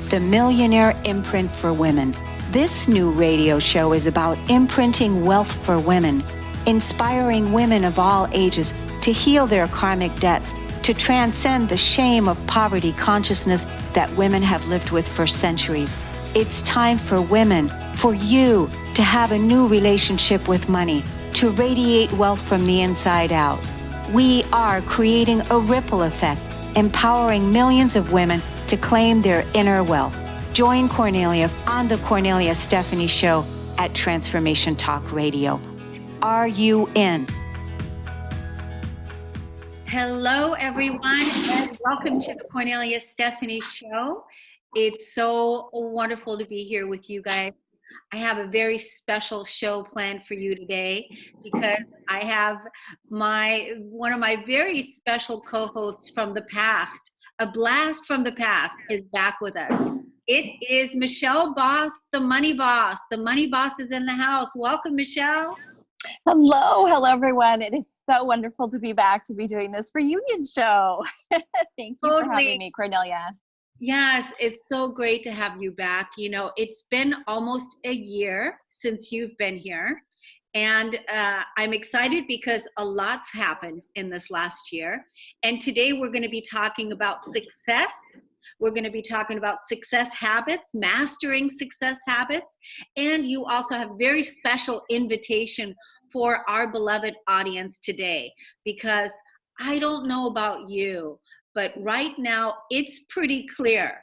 the Millionaire Imprint for Women. This new radio show is about imprinting wealth for women, inspiring women of all ages to heal their karmic debts, to transcend the shame of poverty consciousness that women have lived with for centuries. It's time for women, for you, to have a new relationship with money, to radiate wealth from the inside out. We are creating a ripple effect, empowering millions of women to claim their inner wealth. Join Kornelia on the Kornelia Stephanie Show at Transformation Talk Radio. Are you in? Hello, everyone, and welcome to the Kornelia Stephanie Show. It's so wonderful to be here with you guys. I have a very special show planned for you today because I have one of my very special co-hosts from the past, a blast from the past, is back with us. It is Michelle Boss, the Money Boss. The Money Boss is in the house. Welcome, Michelle. Hello, everyone. It is so wonderful to be back to be doing this reunion show. Thank you for having me, Kornelia. Yes, it's so great to have you back. You know, it's been almost a year since you've been here. And I'm excited because a lot's happened in this last year. And today we're going to be talking about success. We're going to be talking about success habits, mastering success habits. And you also have a very special invitation for our beloved audience today, because I don't know about you, but right now it's pretty clear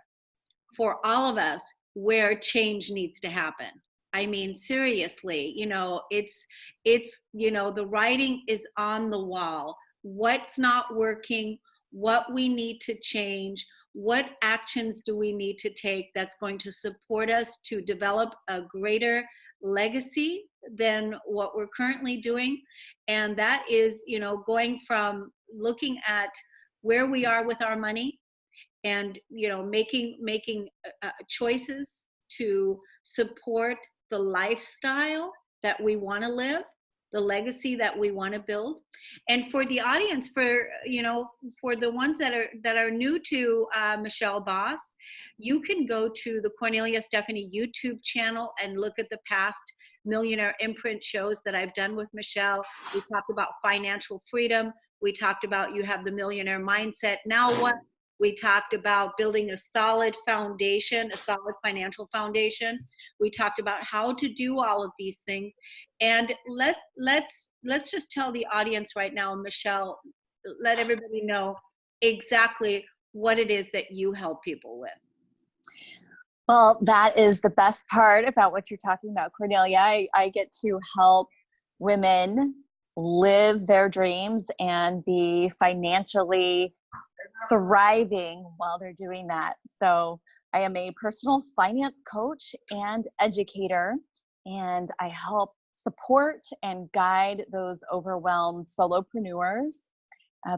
for all of us where change needs to happen. I mean, seriously, you know, it's, you know, the writing is on the wall. What's not working, what we need to change, what actions do we need to take that's going to support us to develop a greater legacy than what we're currently doing. And that is, you know, going from looking at where we are with our money and, you know, making choices to support the lifestyle that we want to live, the legacy that we want to build. And for the audience, for, you know, for the ones that are new to Michelle Boss, you can go to the Kornelia Stephanie YouTube channel and look at the past Millionaire Imprint shows that I've done with Michelle. We talked about financial freedom. We talked about you have the millionaire mindset. Now what? We talked about building a solid foundation, a solid financial foundation. We talked about how to do all of these things. And let's just tell the audience right now, Michelle, let everybody know exactly what it is that you help people with. Well, that is the best part about what you're talking about, Kornelia. I get to help women live their dreams and be financially thriving while they're doing that. So I am a personal finance coach and educator, and I help support and guide those overwhelmed solopreneurs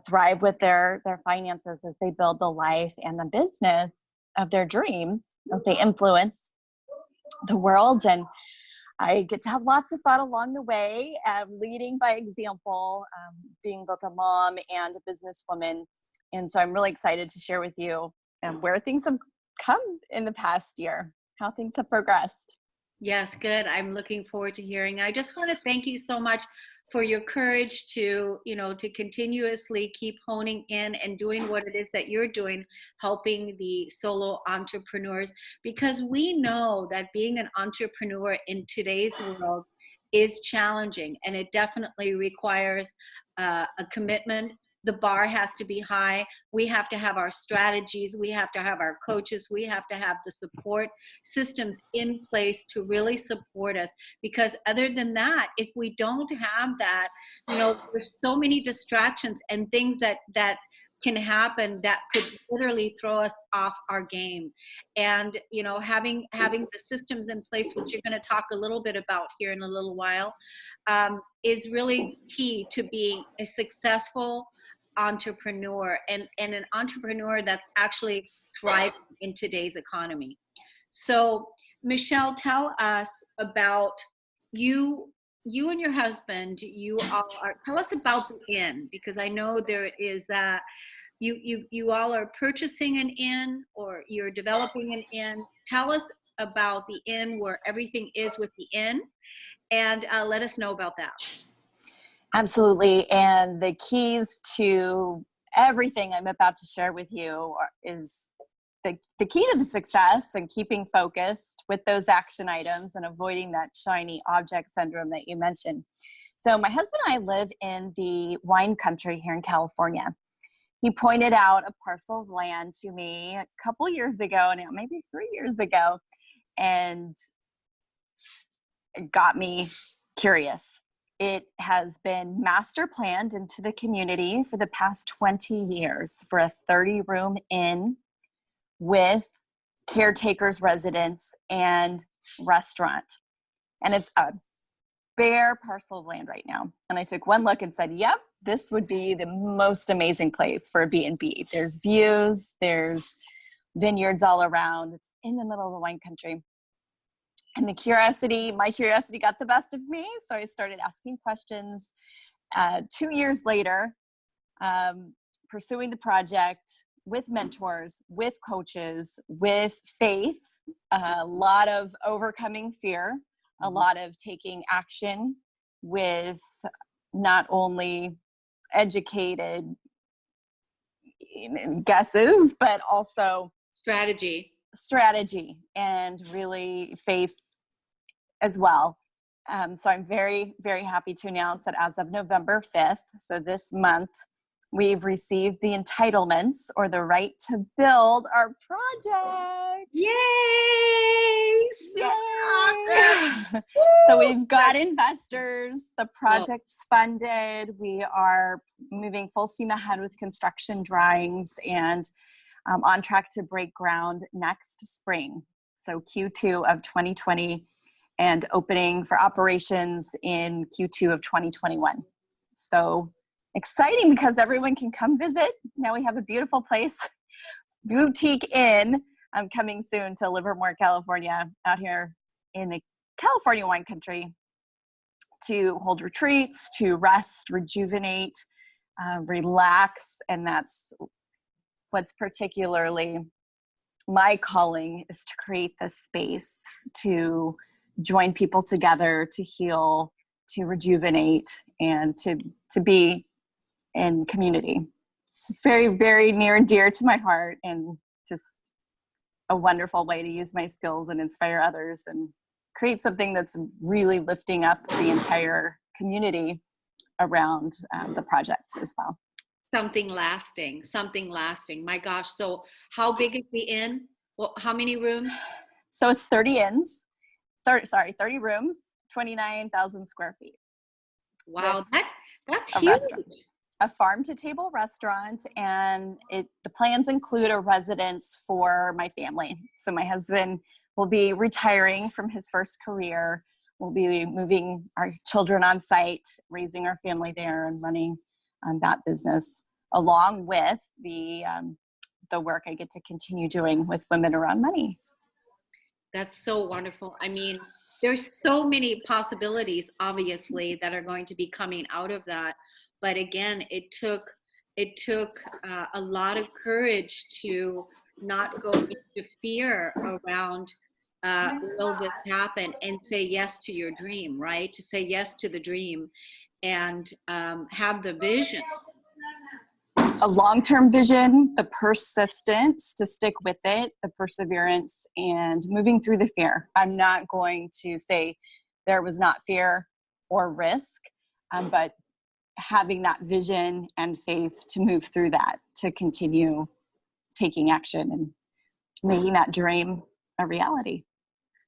thrive with their finances as they build the life and the business of their dreams, as they influence the world. And I get to have lots of fun along the way, leading by example, being both a mom and a businesswoman. And so I'm really excited to share with you where things have come in the past year, how things have progressed. Yes, good. I'm looking forward to hearing. I just want to thank you so much for your courage to, you know, to continuously keep honing in and doing what it is that you're doing, helping the solo entrepreneurs, because we know that being an entrepreneur in today's world is challenging, and it definitely requires a commitment. The bar has to be high. We have to have our strategies. We have to have our coaches. We have to have the support systems in place to really support us. Because other than that, if we don't have that, you know, there's so many distractions and things that can happen that could literally throw us off our game. And, you know, having the systems in place, which you're going to talk a little bit about here in a little while, is really key to being a successful entrepreneur and an entrepreneur that's actually thriving in today's economy. So Michelle, tell us about you and your husband. You all are, tell us about the inn, because I know there is you all are purchasing an inn, or you're developing an inn. Tell us about the inn, where everything is with the inn, and let us know about that. Absolutely. And the keys to everything I'm about to share with you is the key to the success and keeping focused with those action items and avoiding that shiny object syndrome that you mentioned. So my husband and I live in the wine country here in California. He pointed out a parcel of land to me a couple years ago, now maybe 3 years ago, and it got me curious. It has been master planned into the community for the past 20 years for a 30-room inn with caretaker's residence and restaurant. And it's a bare parcel of land right now. And I took one look and said, yep, this would be the most amazing place for a B&B. There's views, there's vineyards all around. It's in the middle of the wine country. And my curiosity got the best of me. So I started asking questions. 2 years later, pursuing the project with mentors, with coaches, with faith, a lot of overcoming fear, a lot of taking action with not only educated guesses, but also strategy and really faith as well. So I'm very, very happy to announce that as of November 5th, so this month, we've received the entitlements or the right to build our project. Yay! So awesome. So we've got investors, the project's funded, we are moving full steam ahead with construction drawings, and on track to break ground next spring. So Q2 of 2020, and opening for operations in Q2 of 2021. So exciting, because everyone can come visit. Now we have a beautiful place, boutique inn, coming soon to Livermore, California, out here in the California wine country, to hold retreats, to rest, rejuvenate, relax. And that's what's particularly my calling, is to create this space to join people together, to heal, to rejuvenate, and to be in community. It's very, very near and dear to my heart, and just a wonderful way to use my skills and inspire others and create something that's really lifting up the entire community around the project as well. Something lasting. My gosh. So how big is the inn? Well, how many rooms? So it's 30 rooms, 29,000 square feet. Wow, that's huge. Restaurant. A farm-to-table restaurant, and the plans include a residence for my family. So my husband will be retiring from his first career. We'll be moving our children on site, raising our family there, and running that business, along with the work I get to continue doing with Women Around Money. That's so wonderful. I mean, there's so many possibilities, obviously, that are going to be coming out of that. But again, it took a lot of courage to not go into fear around will this happen, and say yes to your dream, right? To say yes to the dream, and have the vision. A long-term vision, the persistence to stick with it, the perseverance, and moving through the fear. I'm not going to say there was not fear or risk, but having that vision and faith to move through that, to continue taking action and making that dream a reality.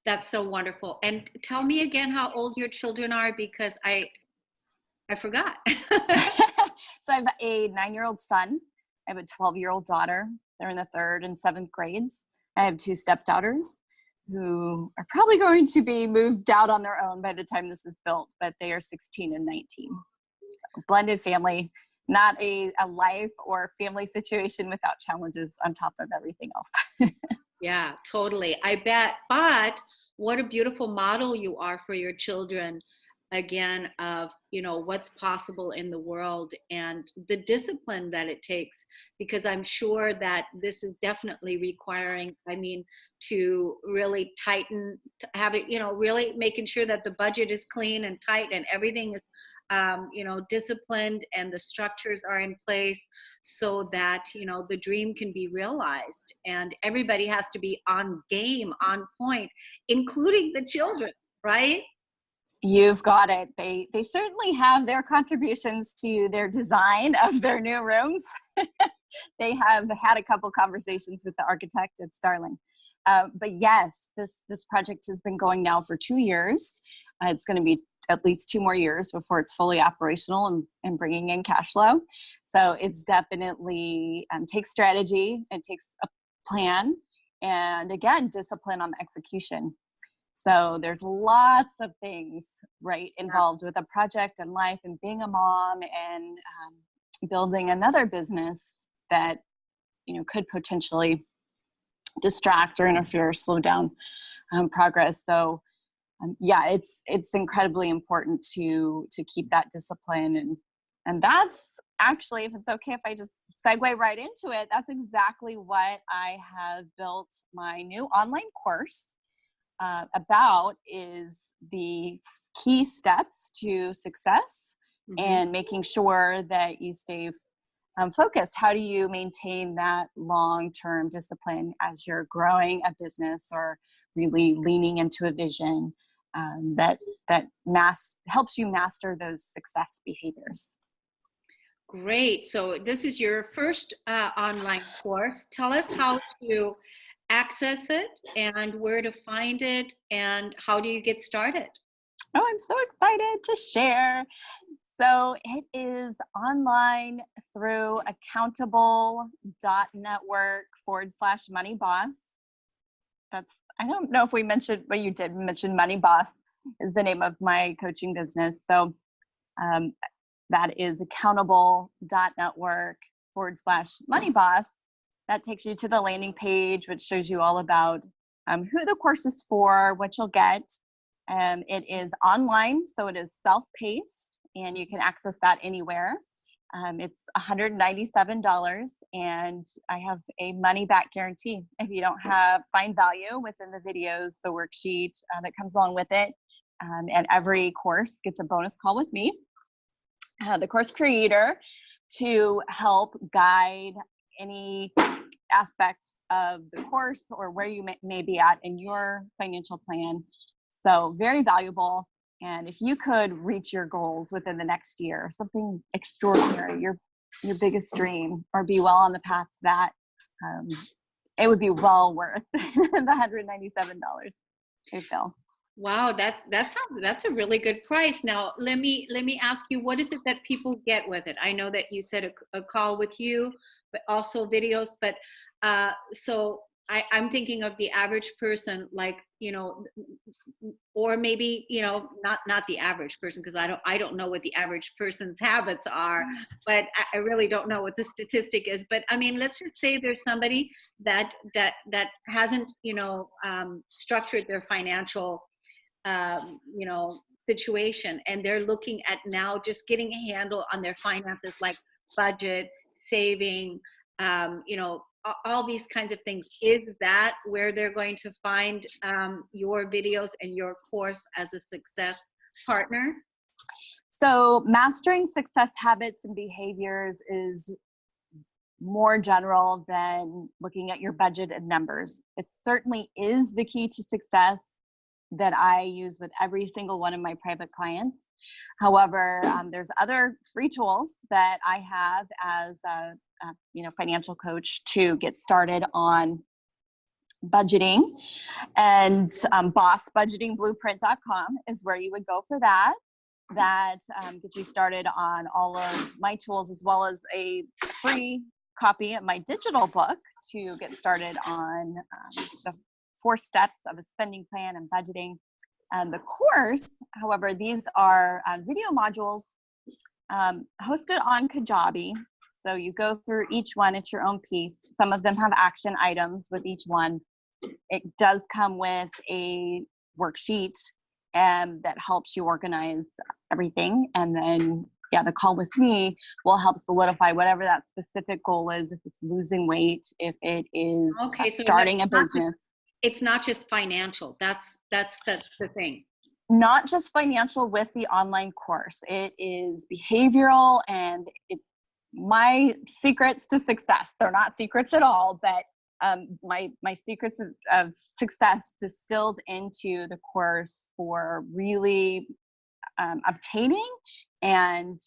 That's so wonderful. And tell me again how old your children are, because I forgot. So I have a 9-year-old son. I have a 12-year-old daughter. They're in the 3rd and 7th grades. I have 2 stepdaughters who are probably going to be moved out on their own by the time this is built, but they are 16 and 19. So blended family, not a life or family situation without challenges on top of everything else. Yeah, totally. I bet. But what a beautiful model you are for your children. again of, you know, what's possible in the world and the discipline that it takes, because I'm sure that this is definitely requiring, I mean, to really tighten, to have it, you know, really making sure that the budget is clean and tight and everything is you know, disciplined and the structures are in place so that, you know, the dream can be realized. And everybody has to be on game, on point, including the children, right? You've got it. They certainly have their contributions to their design of their new rooms. They have had a couple conversations with the architect. It's darling. But yes, this project has been going now for 2 years. It's going to be at least 2 more years before it's fully operational and bringing in cash flow. So it's definitely takes strategy, it takes a plan, and again, discipline on the execution. So there's lots of things, right, involved with a project and life and being a mom and building another business that, you know, could potentially distract or interfere, slow down progress. So yeah, it's incredibly important to keep that discipline, and that's actually, if it's okay if I just segue right into it, that's exactly what I have built my new online course about, is the key steps to success and making sure that you stay focused. How do you maintain that long-term discipline as you're growing a business or really leaning into a vision that helps you master those success behaviors? Great. So this is your first online course. Tell us how to access it and where to find it and how do you get started? Oh, I'm so excited to share. So it is online through accountable.network/moneyboss. I don't know if we mentioned, but you did mention Money Boss is the name of my coaching business. So that is accountable.network/moneyboss. That takes you to the landing page, which shows you all about who the course is for, what you'll get. It is online, so it is self-paced, and you can access that anywhere. It's $197, and I have a money-back guarantee if you don't find value within the videos, the worksheet that comes along with it, and every course gets a bonus call with me, the course creator, to help guide any aspect of the course or where you may be at in your financial plan. So very valuable. And if you could reach your goals within the next year, something extraordinary, your biggest dream, or be well on the path to that, it would be well worth the $197, I feel. Wow, that's a really good price. Now, let me ask you, what is it that people get with it? I know that you said a call with you, but also videos. But so I'm thinking of the average person, like, you know, or maybe, you know, not the average person, because I don't know what the average person's habits are, but I really don't know what the statistic is. But I mean, let's just say there's somebody that hasn't, you know, structured their financial you know, situation, and they're looking at now just getting a handle on their finances, like budget, saving, you know, all these kinds of things. Is that where they're going to find your videos and your course as a success partner? So mastering success habits and behaviors is more general than looking at your budget and numbers. It certainly is the key to success that I use with every single one of my private clients. However, there's other free tools that I have as a financial coach to get started on budgeting, and bossbudgetingblueprint.com is where you would go for that. That gets you started on all of my tools, as well as a free copy of my digital book to get started on the 4 steps of a spending plan and budgeting. And the course, however, these are video modules hosted on Kajabi. So you go through each one at your own piece. Some of them have action items with each one. It does come with a worksheet that helps you organize everything. And then, the call with me will help solidify whatever that specific goal is. If it's losing weight, if it is So starting a business. It's not just financial. That's the thing. Not just financial with the online course. It is behavioral, and my secrets to success. They're not secrets at all, but my secrets of success distilled into the course for really obtaining and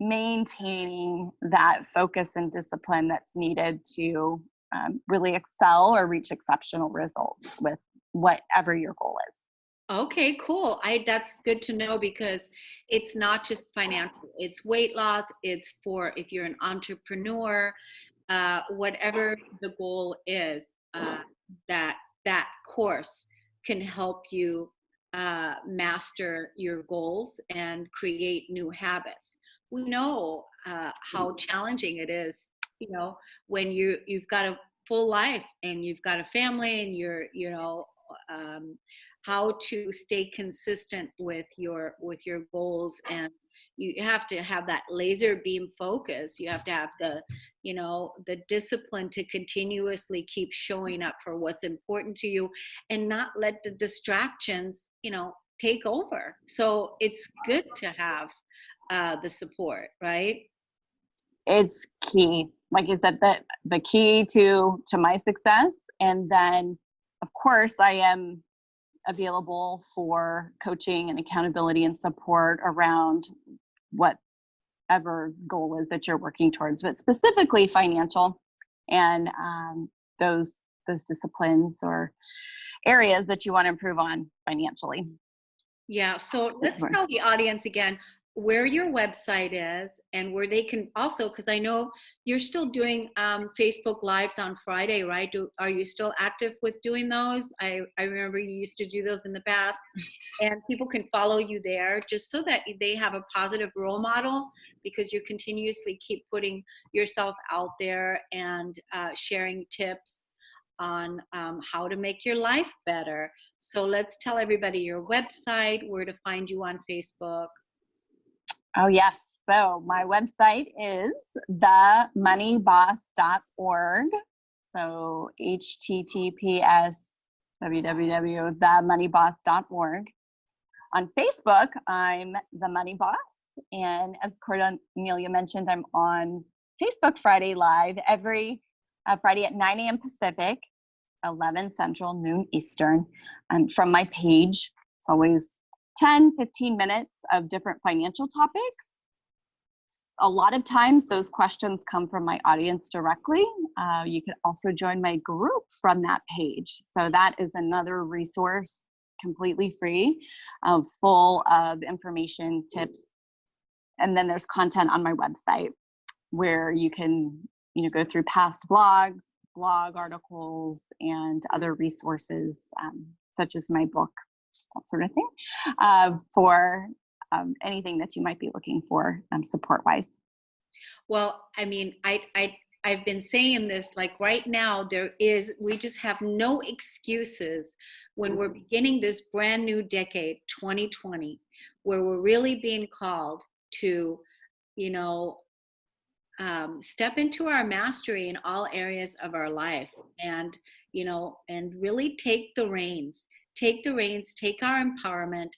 maintaining that focus and discipline that's needed to really excel or reach exceptional results with whatever your goal is. Okay, cool. That's good to know, because it's not just financial. It's weight loss. It's for if you're an entrepreneur, whatever the goal is, that course can help you master your goals and create new habits. We know how challenging it is, when you've got a full life and you've got a family and you're, how to stay consistent with your goals. And you have to have that laser beam focus. You have to have the discipline to continuously keep showing up for what's important to you and not let the distractions, take over. So it's good to have the support, right? It's key. Like I said, the key to my success. And then, of course, I am available for coaching and accountability and support around whatever goal is that you're working towards, but specifically financial and those disciplines or areas that you want to improve on financially. Yeah. So let's tell the audience again where your website is and where they can also, because I know you're still doing Facebook Lives on Friday, right? Are you still active with doing those? I remember you used to do those in the past, and people can follow you there just so that they have a positive role model, because you continuously keep putting yourself out there and sharing tips on how to make your life better. So let's tell everybody your website, where to find you on Facebook. Oh, yes. So my website is themoneyboss.org. So https www.themoneyboss.org. On Facebook, I'm The Money Boss. And as Kornelia mentioned, I'm on Facebook Friday Live every Friday at 9 a.m. Pacific, 11 Central, noon Eastern. From my page, it's always 10-15 minutes of different financial topics. A lot of times those questions come from my audience directly. You can also join my group from that page. So that is another resource, completely free, full of information, tips. And then there's content on my website where you can, go through past blog articles and other resources, such as my book, that sort of thing, for anything that you might be looking for support-wise. Well, I mean, I've been saying this, like right now, we just have no excuses when we're beginning this brand new decade, 2020, where we're really being called to, step into our mastery in all areas of our life, and really take the reins, take our empowerment,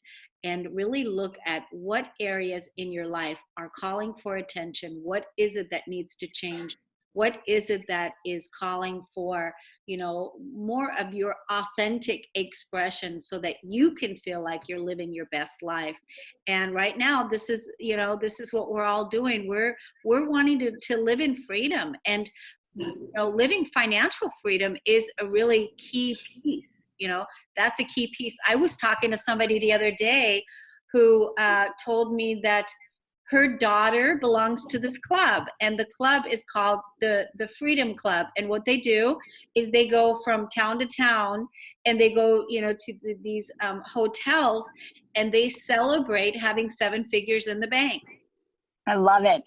and really look at what areas in your life are calling for attention. What is it that needs to change? What is it that is calling for, more of your authentic expression so that you can feel like you're living your best life? And right now, this is what we're all doing. We're wanting to live in freedom, and living financial freedom is a really key piece. That's a key piece. I was talking to somebody the other day who told me that her daughter belongs to this club, and the club is called the Freedom Club. And what they do is they go from town to town, and they go, to these hotels, and they celebrate having 7 figures in the bank. I love it.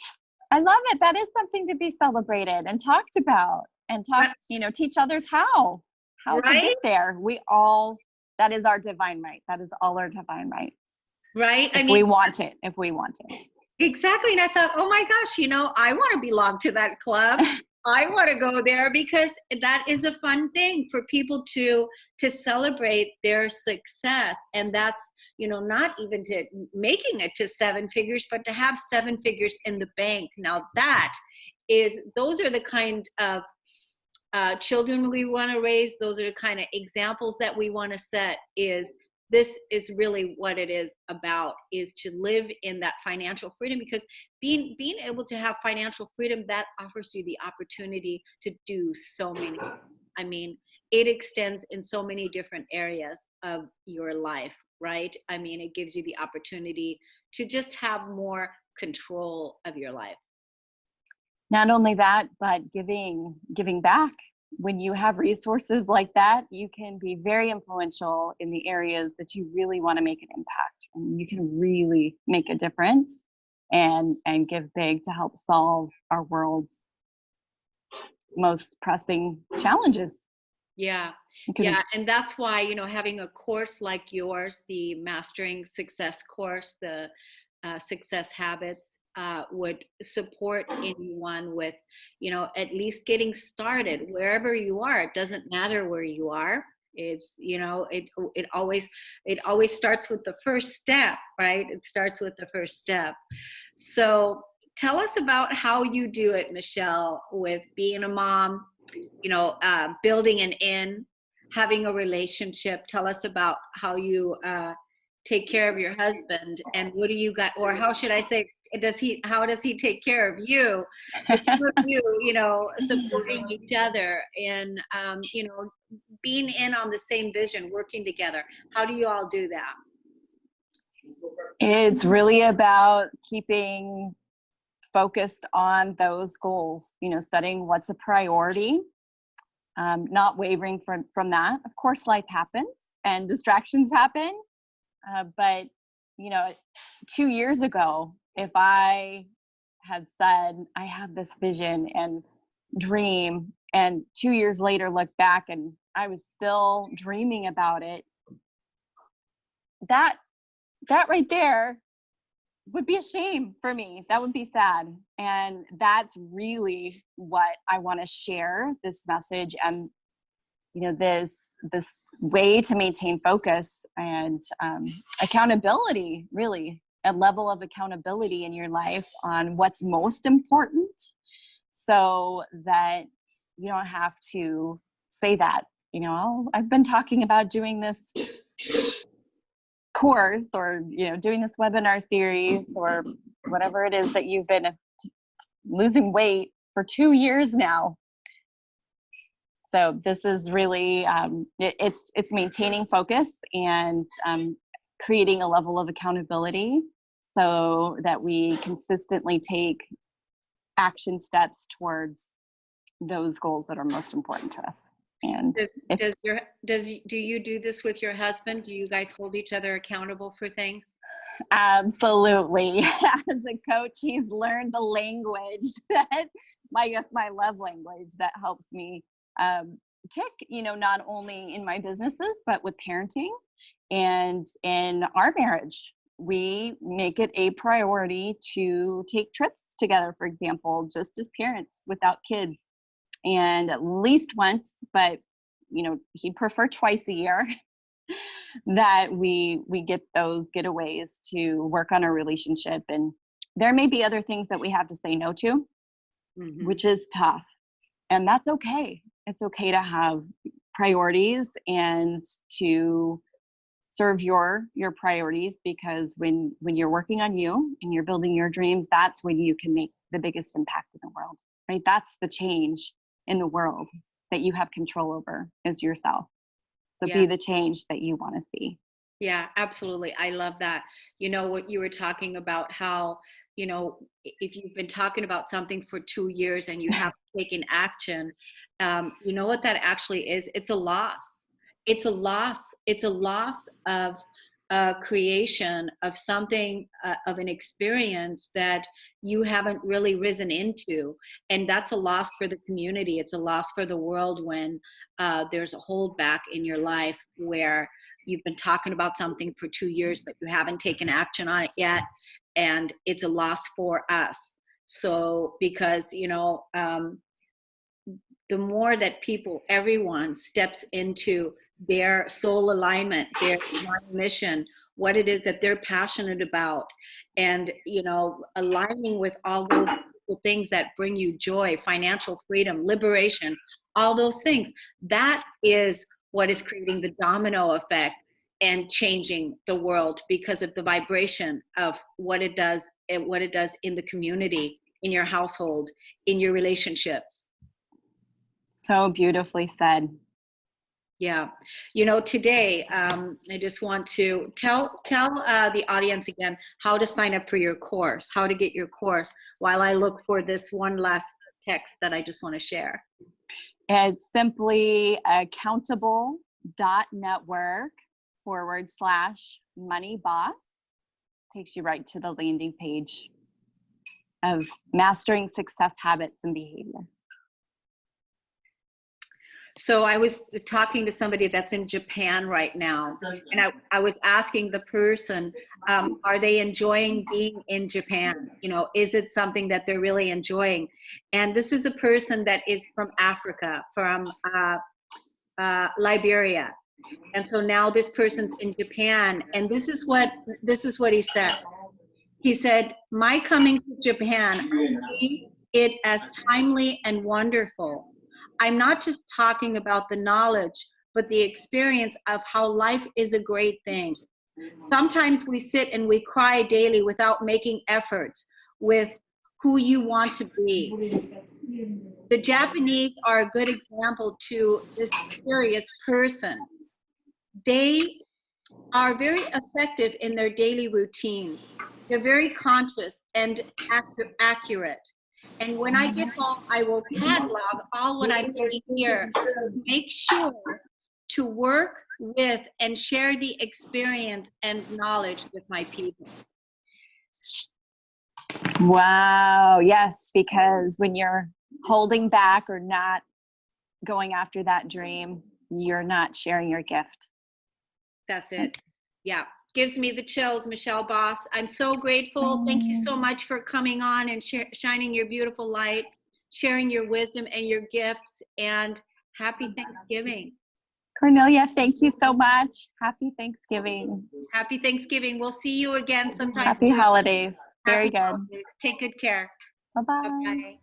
That is something to be celebrated and talked about, and teach others how right? to get there. We all that is our divine right. That is all our divine right. Right? If we want it. Exactly. And I thought, oh my gosh, I want to belong to that club. I want to go there because that is a fun thing for people to celebrate their success. And that's, not even to making it to 7 figures, but to have 7 figures in the bank. Now those are the kind of children we want to raise. Those are the kind of examples that we want to set. This is really what it is about, is to live in that financial freedom, because being able to have financial freedom, that offers you the opportunity to do so many. I mean, it extends in so many different areas of your life, right? I mean, it gives you the opportunity to just have more control of your life. Not only that, but giving back. When you have resources like that, you can be very influential in the areas that you really want to make an impact, and you can really make a difference and give big to help solve our world's most pressing challenges. Yeah. Yeah. And that's why, having a course like yours, the Mastering Success course, the Success Habits, would support anyone with, at least getting started wherever you are. It doesn't matter where you are. It's, it always starts with the first step, right? It starts with the first step. So tell us about how you do it, Michelle, with being a mom, building an inn, having a relationship. Tell us about how you take care of your husband, and what do you got, or how should I say, how does he take care of you? You, supporting each other, and being in on the same vision, working together. How do you all do that? It's really about keeping focused on those goals, setting what's a priority, not wavering from that. Of course, life happens and distractions happen. But 2 years ago, if I had said, I have this vision and dream, and 2 years later look back and I was still dreaming about it, that right there would be a shame for me. That would be sad. And that's really what I want to share, this message, and this way to maintain focus and accountability, really a level of accountability in your life on what's most important, so that you don't have to say that, I've been talking about doing this course, or, doing this webinar series, or whatever it is that you've been losing weight for 2 years now. So this is really, it's maintaining focus and creating a level of accountability so that we consistently take action steps towards those goals that are most important to us. And do you do this with your husband? Do you guys hold each other accountable for things? Absolutely. As a coach, he's learned the language that my love language that helps me tick, not only in my businesses, but with parenting and in our marriage. We make it a priority to take trips together, for example, just as parents without kids, and at least once, but he'd prefer twice a year, that we get those getaways to work on our relationship. And there may be other things that we have to say no to, which is tough. And that's okay. It's okay to have priorities and to serve your priorities, because when you're working on you and you're building your dreams, that's when you can make the biggest impact in the world, right? That's the change in the world that you have control over, is yourself. So be the change that you want to see. Yeah, absolutely. I love that. What you were talking about, how, if you've been talking about something for 2 years and you haven't taken action, what that actually is? It's a loss. It's a loss. It's a loss of a creation of something, of an experience that you haven't really risen into. And that's a loss for the community. It's a loss for the world when there's a holdback in your life where you've been talking about something for 2 years, but you haven't taken action on it yet. And it's a loss for us. So, because, the more that everyone steps into their soul alignment, their divine mission, what it is that they're passionate about, and aligning with all those things that bring you joy, financial freedom, liberation, all those things, that is what is creating the domino effect and changing the world because of the vibration of what it does and what it does in the community, in your household, in your relationships. So beautifully said. Yeah. Today, I just want to tell the audience again how to sign up for your course, how to get your course, while I look for this one last text that I just want to share. It's simply accountable.network/moneyboss. Takes you right to the landing page of mastering success habits and behaviors. So I was talking to somebody that's in Japan right now, and I was asking the person, are they enjoying being in Japan? Is it something that they're really enjoying? And this is a person that is from Africa, from Liberia. And so now this person's in Japan, and this is what he said. He said, my coming to Japan, I see it as timely and wonderful. I'm not just talking about the knowledge, but the experience of how life is a great thing. Sometimes we sit and we cry daily without making efforts with who you want to be. The Japanese are a good example to this serious person. They are very effective in their daily routine. They're very conscious and accurate. And when I get home, I will catalog all what I'm doing here. Make sure to work with and share the experience and knowledge with my people. Wow. Yes, because when you're holding back or not going after that dream, you're not sharing your gift. That's it. Yeah. Gives me the chills, Michelle Boss. I'm so grateful. Thank you so much for coming on and shining your beautiful light, sharing your wisdom and your gifts, and happy Thanksgiving. Kornelia, thank you so much. Happy Thanksgiving. Happy Thanksgiving. We'll see you again sometime. Happy holidays. Very good. Holidays. Take good care. Bye-bye. Bye-bye.